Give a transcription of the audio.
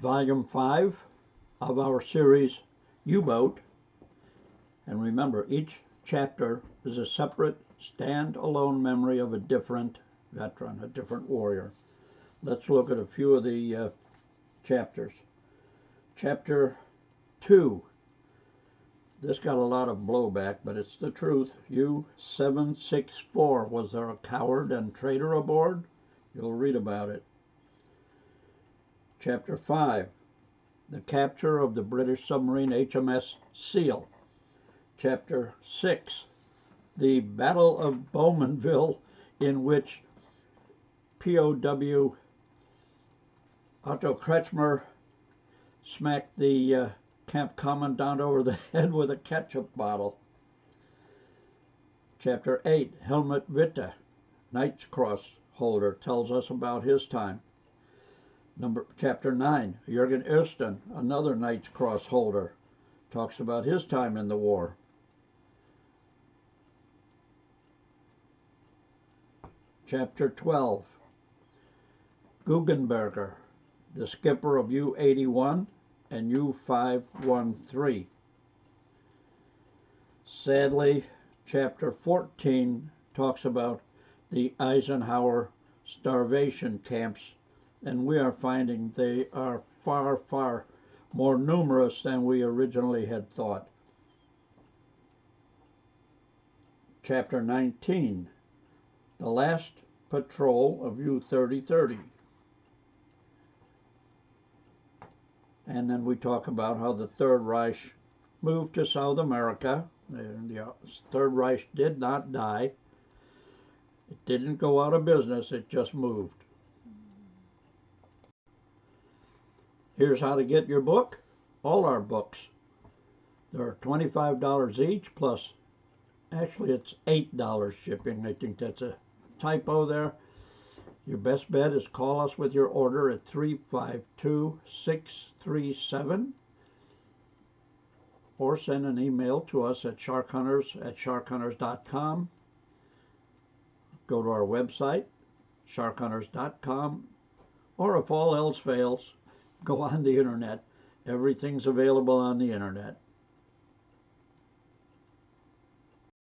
Volume 5 of our series U-Boat. And remember, each chapter is a separate, stand-alone memory of a different veteran, a different warrior. Let's look at a few of the chapters. Chapter 2. This got a lot of blowback, but it's the truth. U-764. Was there a coward and traitor aboard? You'll read about it. Chapter 5. The capture of the British submarine HMS Seal. Chapter 6. The Battle of Bowmanville, in which POW Otto Kretschmer smacked the camp commandant over the head with a ketchup bottle. Chapter 8. Helmut Witte, Knight's Cross holder, tells us about his time. Chapter 9. Jürgen Osten, another Knight's Cross holder, talks about his time in the war. Chapter 12. Guggenberger, the skipper of U-81 and U-513. Sadly, Chapter 14 talks about the Eisenhower starvation camps, and we are finding they are far, far more numerous than we originally had thought. Chapter 19, the last patrol of U-3030. And then we talk about how the Third Reich moved to South America. The Third Reich did not die. It didn't go out of business, it just moved. Here's how to get your book. All our books. They're $25 each, plus, actually it's $8 shipping. I think that's a typo there. Your best bet is call us with your order at 352-637, or send an email to us at sharkhunters@sharkhunters.com. Go to our website, sharkhunters.com, or if all else fails, go on the internet. Everything's available on the internet.